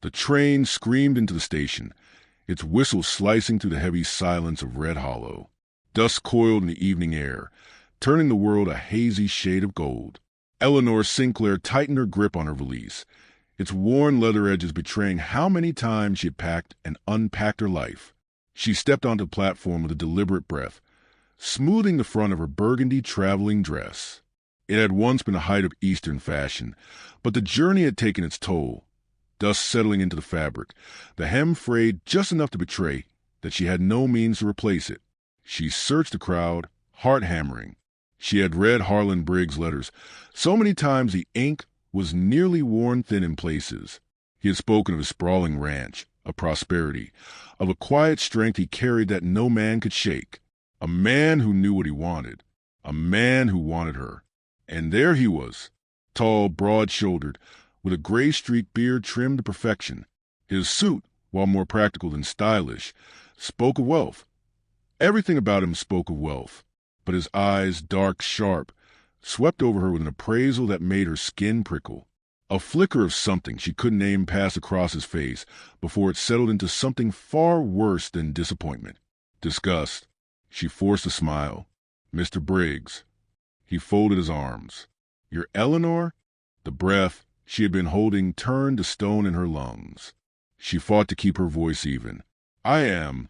The train screamed into the station, its whistle slicing through the heavy silence of Red Hollow. Dust coiled in the evening air, turning the world a hazy shade of gold. Eleanor Sinclair tightened her grip on her valise, its worn leather edges betraying how many times she had packed and unpacked her life. She stepped onto the platform with a deliberate breath, smoothing the front of her burgundy traveling dress. It had once been a height of Eastern fashion, but the journey had taken its toll, dust settling into the fabric, the hem frayed just enough to betray that she had no means to replace it. She searched the crowd, heart hammering. She had read Harlan Briggs' letters so many times the ink was nearly worn thin in places. He had spoken of his sprawling ranch, of prosperity, of a quiet strength he carried that no man could shake. A man who knew what he wanted. A man who wanted her. And there he was, tall, broad-shouldered, with a gray-streaked beard trimmed to perfection. His suit, while more practical than stylish, spoke of wealth. Everything about him spoke of wealth, but his eyes, dark, sharp, swept over her with an appraisal that made her skin prickle. A flicker of something she couldn't name passed across his face before it settled into something far worse than disappointment. Disgust. She forced a smile. "Mr. Briggs." He folded his arms. "You're Eleanor?" The breath she had been holding turned to stone in her lungs. She fought to keep her voice even. "I am."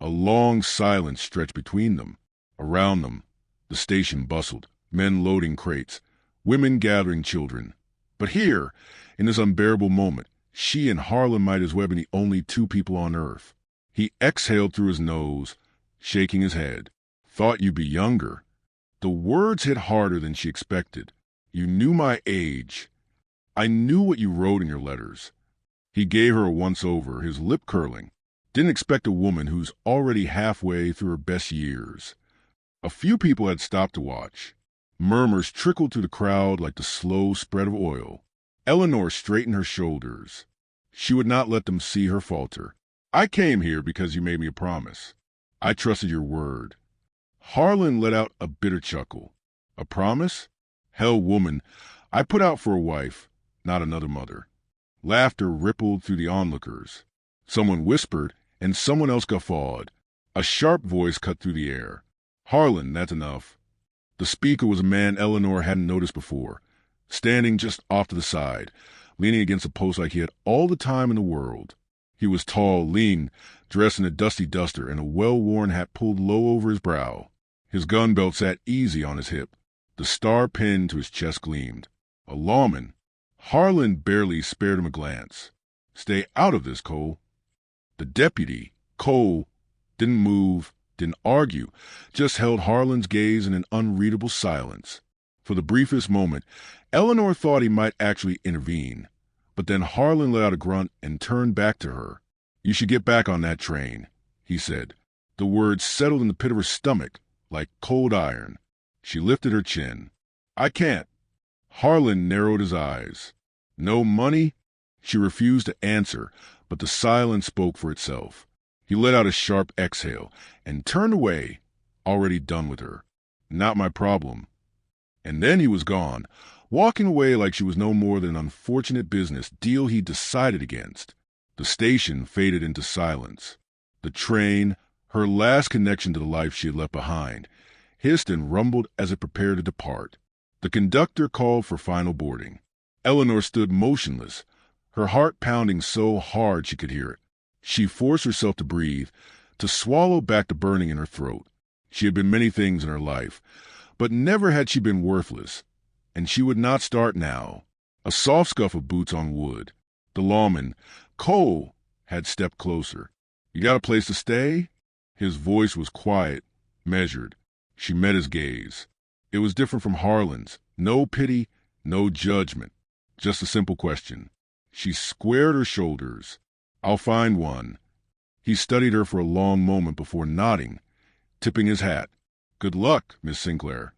A long silence stretched between them. Around them, the station bustled, men loading crates, women gathering children. But here, in this unbearable moment, she and Harlan might as well have been the only two people on earth. He exhaled through his nose, shaking his head. "Thought you'd be younger." The words hit harder than she expected. "You knew my age. I knew what you wrote in your letters." He gave her a once-over, his lip curling. Didn't expect a woman who's already halfway through her best years. A few people had stopped to watch. Murmurs trickled through the crowd like the slow spread of oil. Eleanor straightened her shoulders. She would not let them see her falter. "I came here because you made me a promise. I trusted your word." Harlan let out a bitter chuckle. "A promise? Hell, woman, I put out for a wife, not another mother." Laughter rippled through the onlookers. Someone whispered, and someone else guffawed. A sharp voice cut through the air. "Harlan, that's enough." The speaker was a man Eleanor hadn't noticed before, standing just off to the side, leaning against a post like he had all the time in the world. He was tall, lean, dressed in a dusty duster and a well-worn hat pulled low over his brow. His gun belt sat easy on his hip. The star pin to his chest gleamed. A lawman. Harlan barely spared him a glance. "Stay out of this, Cole." The deputy, Cole, didn't move, didn't argue, just held Harlan's gaze in an unreadable silence. For the briefest moment, Eleanor thought he might actually intervene. But then Harlan let out a grunt and turned back to her. "You should get back on that train," he said. The words settled in the pit of her stomach like cold iron. She lifted her chin. "I can't." Harlan narrowed his eyes. "No money?" She refused to answer, but the silence spoke for itself. He let out a sharp exhale and turned away, already done with her. "Not my problem." And then he was gone, walking away like she was no more than an unfortunate business deal he decided against. The station faded into silence. The train, her last connection to the life she had left behind, hissed and rumbled as it prepared to depart. The conductor called for final boarding. Eleanor stood motionless, her heart pounding so hard she could hear it. She forced herself to breathe, to swallow back the burning in her throat. She had been many things in her life, but never had she been worthless, and she would not start now. A soft scuff of boots on wood. The lawman, Cole, had stepped closer. "You got a place to stay?" His voice was quiet, measured. She met his gaze. It was different from Harlan's. No pity, no judgment. Just a simple question. She squared her shoulders. "I'll find one." He studied her for a long moment before nodding, tipping his hat. "Good luck, Miss Sinclair."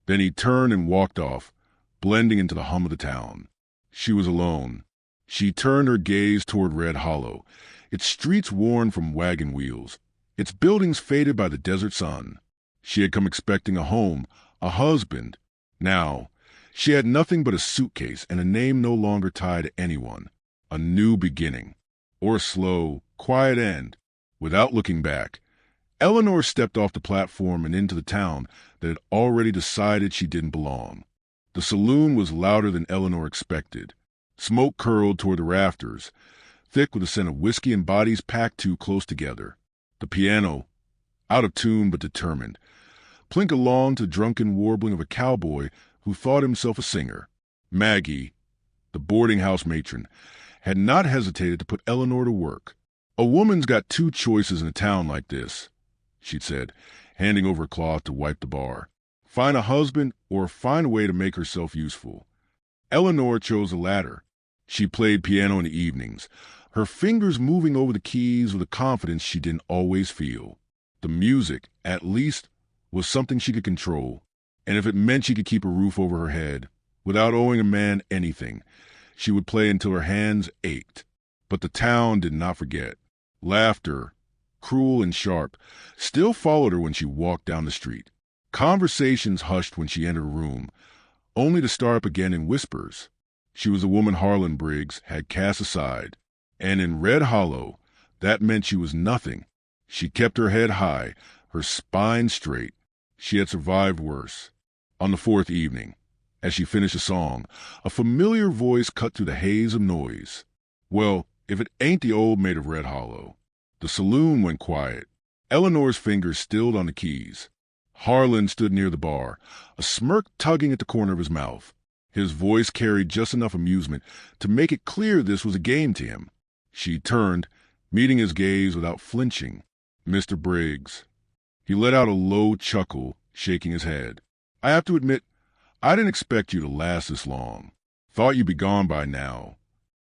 Then he turned and walked off, blending into the hum of the town. She was alone. She turned her gaze toward Red Hollow, its streets worn from wagon wheels, its buildings faded by the desert sun. She had come expecting a home, a husband. Now, she had nothing but a suitcase and a name no longer tied to anyone. a new beginning, or a slow, quiet end. Without looking back, Eleanor stepped off the platform and into the town that had already decided she didn't belong. The saloon was louder than Eleanor expected. Smoke curled toward the rafters, thick with the scent of whiskey and bodies packed too close together. The piano, out of tune but determined, plinked along to the drunken warbling of a cowboy who thought himself a singer. Maggie, the boarding house matron, had not hesitated to put Eleanor to work. "A woman's got two choices in a town like this," she'd said, handing over a cloth to wipe the bar. "Find a husband or find a way to make herself useful." Eleanor chose the latter. She played piano in the evenings, her fingers moving over the keys with a confidence she didn't always feel. The music, at least, was something she could control, and if it meant she could keep a roof over her head, without owing a man anything, she would play until her hands ached. But the town did not forget. Laughter, cruel and sharp, still followed her when she walked down the street. Conversations hushed when she entered a room, only to start up again in whispers. She was a woman Harlan Briggs had cast aside, and in Red Hollow, that meant she was nothing. She kept her head high, her spine straight. She had survived worse. On the fourth evening, as she finished a song, a familiar voice cut through the haze of noise. "Well, if it ain't the old maid of Red Hollow." The saloon went quiet. Eleanor's fingers stilled on the keys. Harlan stood near the bar, a smirk tugging at the corner of his mouth. His voice carried just enough amusement to make it clear this was a game to him. She turned, meeting his gaze without flinching. "Mr. Briggs." He let out a low chuckle, shaking his head. "I have to admit, I didn't expect you to last this long. Thought you'd be gone by now."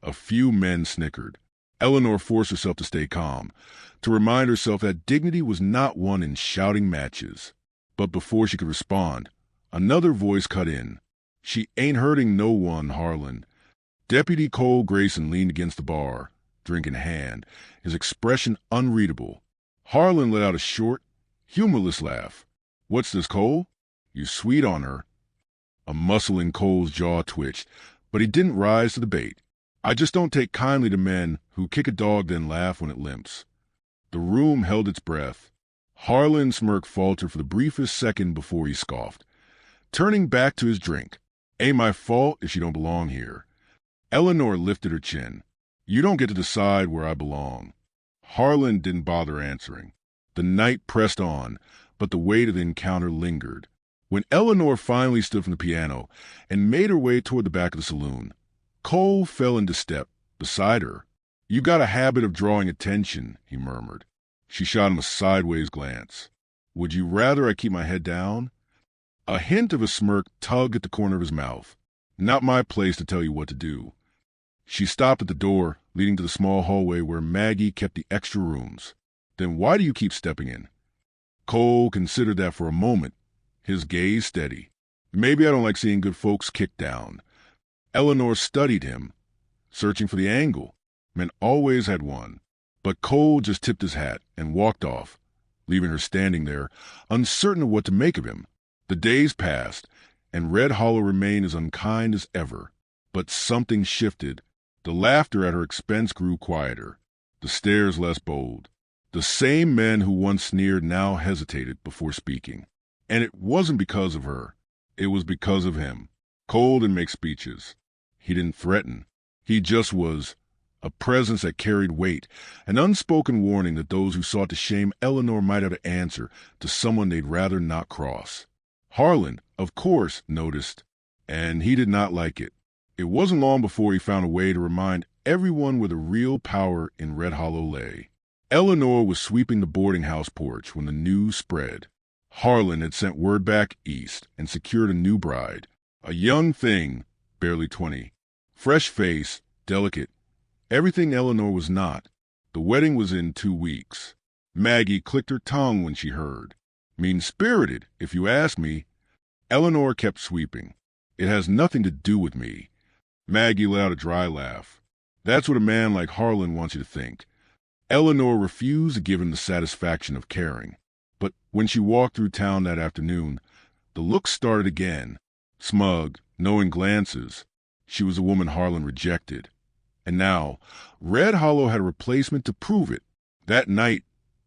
A few men snickered. Eleanor forced herself to stay calm, to remind herself that dignity was not won in shouting matches. But before she could respond, another voice cut in. "She ain't hurting no one, Harlan." Deputy Cole Grayson leaned against the bar, drink in hand, his expression unreadable. Harlan let out a short, humorless laugh. "What's this, Cole? You sweet on her." A muscle in Cole's jaw twitched, but he didn't rise to the bait. "I just don't take kindly to men who kick a dog then laugh when it limps." The room held its breath. Harlan's smirk faltered for the briefest second before he scoffed, turning back to his drink. "Ain't my fault if she don't belong here." Eleanor lifted her chin. "You don't get to decide where I belong." Harlan didn't bother answering. The night pressed on, but the weight of the encounter lingered. When Eleanor finally stood from the piano and made her way toward the back of the saloon, Cole fell into step beside her. "You got a habit of drawing attention," he murmured. She shot him a sideways glance. "Would you rather I keep my head down?" A hint of a smirk tugged at the corner of his mouth. "Not my place to tell you what to do." She stopped at the door, leading to the small hallway where Maggie kept the extra rooms. "Then why do you keep stepping in?" Cole considered that for a moment, his gaze steady. "Maybe I don't like seeing good folks kicked down." Eleanor studied him, searching for the angle. Men always had one. But Cole just tipped his hat and walked off, leaving her standing there, uncertain of what to make of him. The days passed, and Red Hollow remained as unkind as ever. But something shifted. The laughter at her expense grew quieter, the stares less bold. The same men who once sneered now hesitated before speaking. And it wasn't because of her. It was because of him. Cole didn't make speeches. He didn't threaten. He just was. A presence that carried weight, an unspoken warning that those who sought to shame Eleanor might have to answer to someone they'd rather not cross. Harlan, of course, noticed, and he did not like it. It wasn't long before he found a way to remind everyone where the real power in Red Hollow lay. Eleanor was sweeping the boarding house porch when the news spread. Harlan had sent word back east and secured a new bride, a young thing, barely 20. Fresh face, delicate, everything Eleanor was not. The wedding was in 2 weeks. Maggie clicked her tongue when she heard. Mean-spirited, if you ask me. Eleanor kept sweeping. "It has nothing to do with me." Maggie let out a dry laugh. "That's what a man like Harlan wants you to think." Eleanor refused to give him the satisfaction of caring. But when she walked through town that afternoon, the looks started again. Smug, knowing glances. She was a woman Harlan rejected. And now, Red Hollow had a replacement to prove it. That night,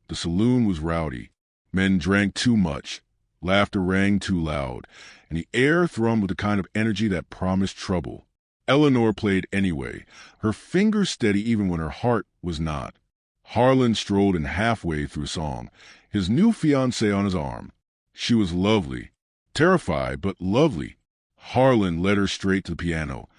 the saloon was rowdy. Men drank too much. Laughter rang too loud, and the air thrummed with the kind of energy that promised trouble. Eleanor played anyway, her fingers steady even when her heart was not. Harlan strolled in halfway through song, his new fiancée on his arm. She was lovely, terrified but lovely. Harlan led her straight to the piano,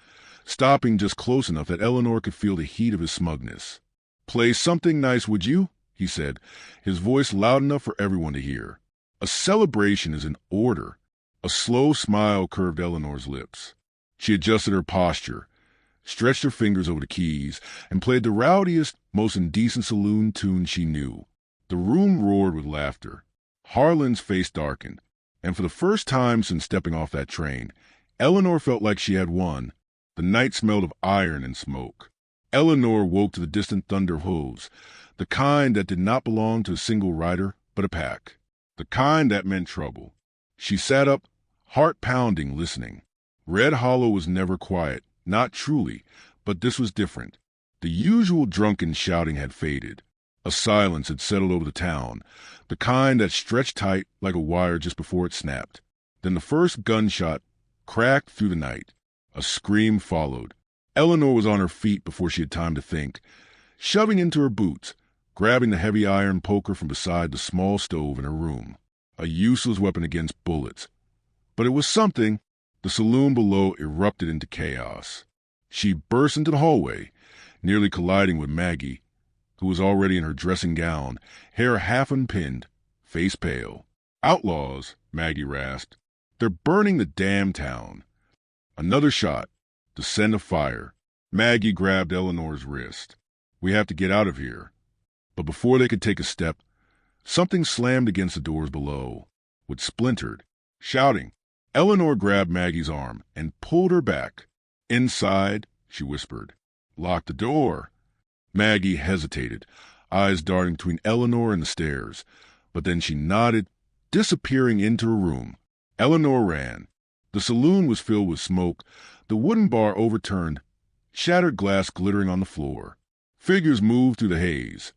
stopping just close enough that Eleanor could feel the heat of his smugness. "Play something nice, would you?" he said, his voice loud enough for everyone to hear. A celebration is in order. A slow smile curved Eleanor's lips. She adjusted her posture, stretched her fingers over the keys, and played the rowdiest, most indecent saloon tune she knew. The room roared with laughter. Harlan's face darkened, and for the first time since stepping off that train, Eleanor felt like she had won. The night smelled of iron and smoke. Eleanor woke to the distant thunder of hooves, the kind that did not belong to a single rider, but a pack. The kind that meant trouble. She sat up, heart pounding, listening. Red Hollow was never quiet, not truly, but this was different. The usual drunken shouting had faded. A silence had settled over the town, the kind that stretched tight like a wire just before it snapped. Then the first gunshot cracked through the night. A scream followed. Eleanor was on her feet before she had time to think, shoving into her boots, grabbing the heavy iron poker from beside the small stove in her room. A useless weapon against bullets. But it was something. The saloon below erupted into chaos. She burst into the hallway, nearly colliding with Maggie, who was already in her dressing gown, hair half unpinned, face pale. "Outlaws," Maggie rasped. "They're burning the damn town." Another shot. The scent of fire. Maggie grabbed Eleanor's wrist. "We have to get out of here." But before they could take a step, something slammed against the doors below, which splintered. Shouting, Eleanor grabbed Maggie's arm and pulled her back. "Inside," she whispered. "Lock the door." Maggie hesitated, eyes darting between Eleanor and the stairs, but then she nodded, disappearing into her room. Eleanor ran. The saloon was filled with smoke, the wooden bar overturned, shattered glass glittering on the floor. Figures moved through the haze,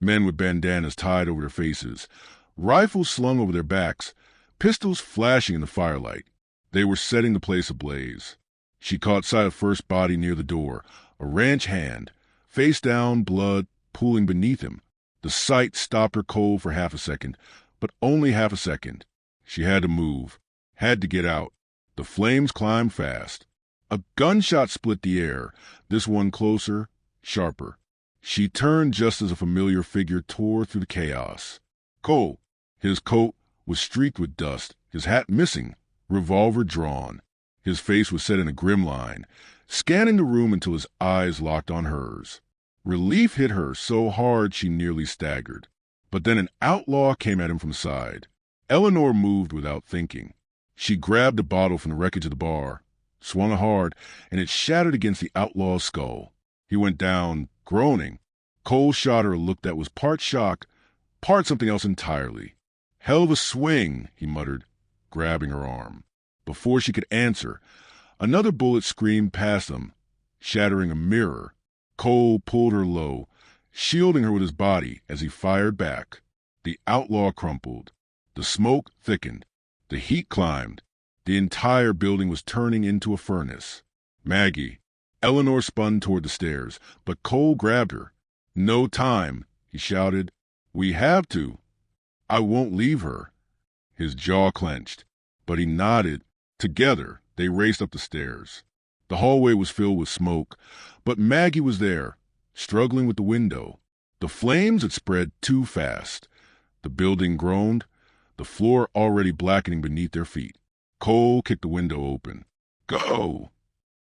men with bandanas tied over their faces, rifles slung over their backs, pistols flashing in the firelight. They were setting the place ablaze. She caught sight of first body near the door, a ranch hand, face down, blood pooling beneath him. The sight stopped her cold for half a second, but only half a second. She had to move, had to get out. The flames climbed fast. A gunshot split the air, this one closer, sharper. She turned just as a familiar figure tore through the chaos. Cole. His coat was streaked with dust, his hat missing, revolver drawn. His face was set in a grim line, scanning the room until his eyes locked on hers. Relief hit her so hard she nearly staggered. But then an outlaw came at him from the side. Eleanor moved without thinking. She grabbed a bottle from the wreckage of the bar, swung it hard, and it shattered against the outlaw's skull. He went down, groaning. Cole shot her a look that was part shock, part something else entirely. "Hell of a swing," he muttered, grabbing her arm. Before she could answer, another bullet screamed past them, shattering a mirror. Cole pulled her low, shielding her with his body as he fired back. The outlaw crumpled. The smoke thickened. The heat climbed. The entire building was turning into a furnace. "Maggie." Eleanor spun toward the stairs, but Cole grabbed her. "No time," he shouted. "We have to. I won't leave her." His jaw clenched, but he nodded. Together, they raced up the stairs. The hallway was filled with smoke, but Maggie was there, struggling with the window. The flames had spread too fast. The building groaned, the floor already blackening beneath their feet. Cole kicked the window open. "Go!"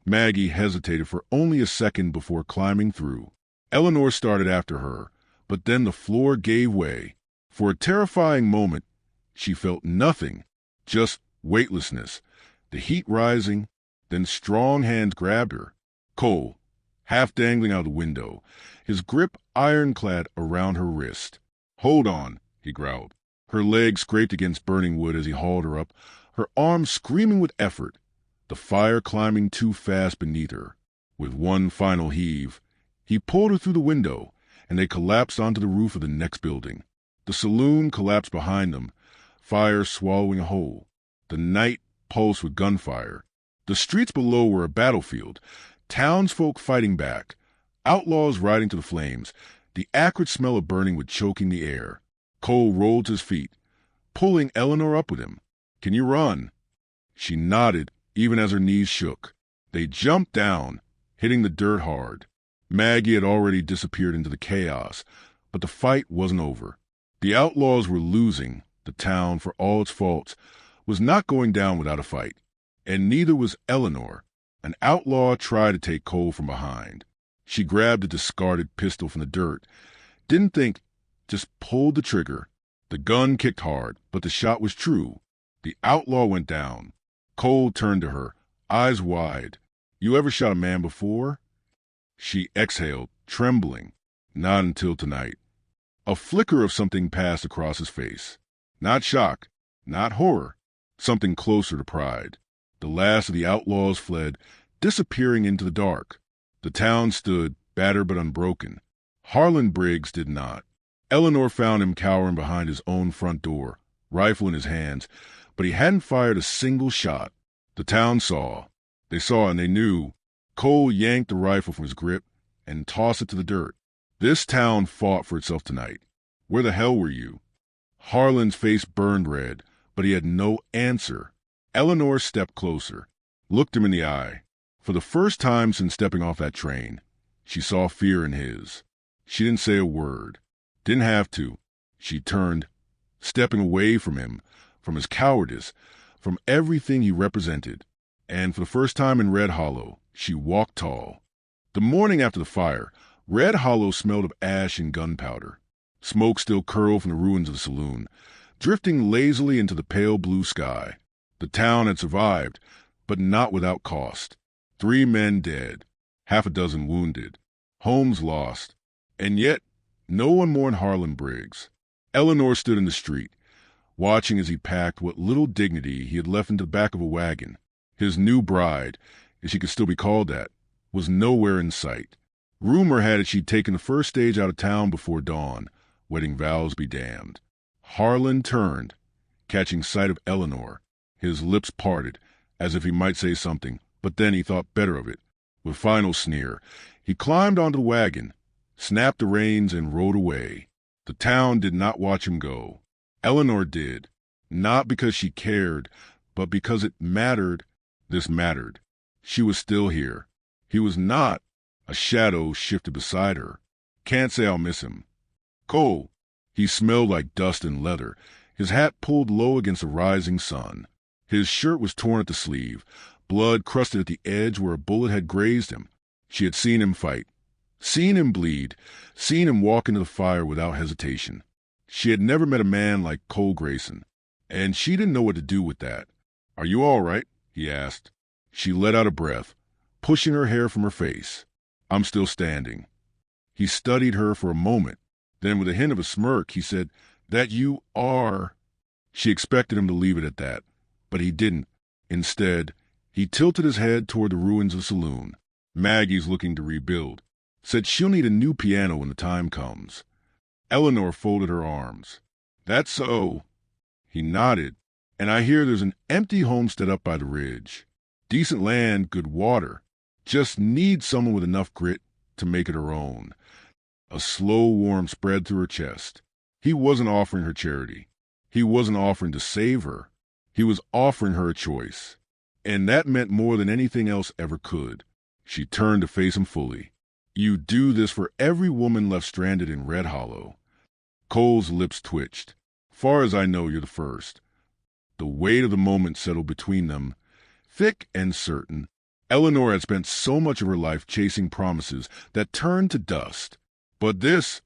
Maggie hesitated for only a second before climbing through. Eleanor started after her, but then the floor gave way. For a terrifying moment, she felt nothing, just weightlessness, the heat rising, then strong hands grabbed her. Cole, half dangling out the window, his grip ironclad around her wrist. "Hold on," he growled. Her legs scraped against burning wood as he hauled her up, her arms screaming with effort, the fire climbing too fast beneath her. With one final heave, he pulled her through the window, and they collapsed onto the roof of the next building. The saloon collapsed behind them, fire swallowing a hole. The night pulsed with gunfire. The streets below were a battlefield, townsfolk fighting back, outlaws riding to the flames, the acrid smell of burning wood choking the air. Cole rolled to his feet, pulling Eleanor up with him. "Can you run?" She nodded, even as her knees shook. They jumped down, hitting the dirt hard. Maggie had already disappeared into the chaos, but the fight wasn't over. The outlaws were losing. The town, for all its faults, was not going down without a fight. And neither was Eleanor. An outlaw tried to take Cole from behind. She grabbed a discarded pistol from the dirt, didn't think, just pulled the trigger. The gun kicked hard, but the shot was true. The outlaw went down. Cole turned to her, eyes wide. "You ever shot a man before?" She exhaled, trembling. "Not until tonight." A flicker of something passed across his face. Not shock, not horror, something closer to pride. The last of the outlaws fled, disappearing into the dark. The town stood, battered but unbroken. Harlan Briggs did not. Eleanor found him cowering behind his own front door, rifle in his hands, but he hadn't fired a single shot. The town saw. They saw and they knew. Cole yanked the rifle from his grip and tossed it to the dirt. This town fought for itself tonight. Where the hell were you? Harlan's face burned red, but he had no answer. Eleanor stepped closer, looked him in the eye. For the first time since stepping off that train, she saw fear in his. She didn't say a word. Didn't have to. She turned, stepping away from him, from his cowardice, from everything he represented. And for the first time in Red Hollow, she walked tall. The morning after the fire, Red Hollow smelled of ash and gunpowder. Smoke still curled from the ruins of the saloon, drifting lazily into the pale blue sky. The town had survived, but not without cost. 3 men dead, half a dozen wounded, homes lost, and yet no one mourned Harlan Briggs. Eleanor stood in the street, watching as he packed what little dignity he had left into the back of a wagon. His new bride, if she could still be called that, was nowhere in sight. Rumor had it she'd taken the first stage out of town before dawn, wedding vows be damned. Harlan turned, catching sight of Eleanor. His lips parted, as if he might say something, but then he thought better of it. With final sneer, he climbed onto the wagon, snapped the reins, and rode away. The town did not watch him go. Eleanor did, not because she cared, but because it mattered. This mattered. She was still here. He was not. A shadow shifted beside her. Can't say I'll miss him. Cole. He smelled like dust and leather, his hat pulled low against the rising sun. His shirt was torn at the sleeve, blood crusted at the edge where a bullet had grazed him. She had seen him fight, seen him bleed, seen him walk into the fire without hesitation. She had never met a man like Cole Grayson, and she didn't know what to do with that. "Are you all right?" he asked. She let out a breath, pushing her hair from her face. "I'm still standing." He studied her for a moment. Then, with a hint of a smirk, he said, "That you are." She expected him to leave it at that, but he didn't. Instead, he tilted his head toward the ruins of the saloon. "Maggie's looking to rebuild. Said she'll need a new piano when the time comes." Eleanor folded her arms. "That's so." He nodded. "And I hear there's an empty homestead up by the ridge. Decent land, good water. Just needs someone with enough grit to make it her own." A slow warmth spread through her chest. He wasn't offering her charity. He wasn't offering to save her. He was offering her a choice. And that meant more than anything else ever could. She turned to face him fully. "You do this for every woman left stranded in Red Hollow." Cole's lips twitched. "Far as I know, you're the first." The weight of the moment settled between them, thick and certain. Eleanor had spent so much of her life chasing promises that turned to dust. But this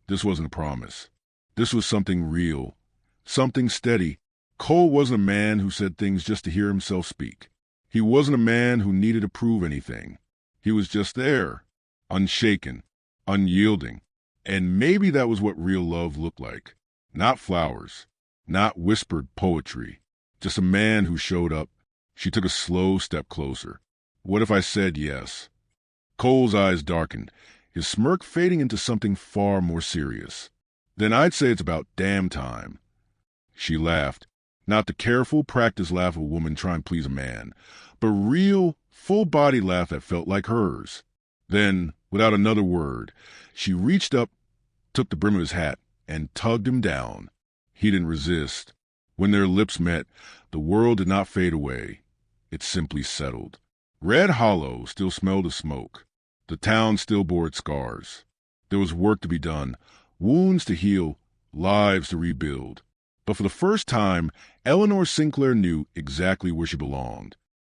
wasn't a promise. This was something real, something steady. Cole wasn't a man who said things just to hear himself speak. He wasn't a man who needed to prove anything. He was just there, unshaken, unyielding. And maybe that was what real love looked like. Not flowers, not whispered poetry, just a man who showed up. She took a slow step closer. "What if I said yes?" Cole's eyes darkened, his smirk fading into something far more serious. Then I'd say it's about damn time. She laughed, not the careful, practiced laugh of a woman trying to please a man, but real, full-body laugh that felt like hers. Then, without another word, she reached up, took the brim of his hat, and tugged him down. He didn't resist. When their lips met, the world did not fade away. It simply settled. Red Hollow still smelled of smoke. The town still bore its scars. There was work to be done, wounds to heal, lives to rebuild. But for the first time, Eleanor Sinclair knew exactly where she belonged.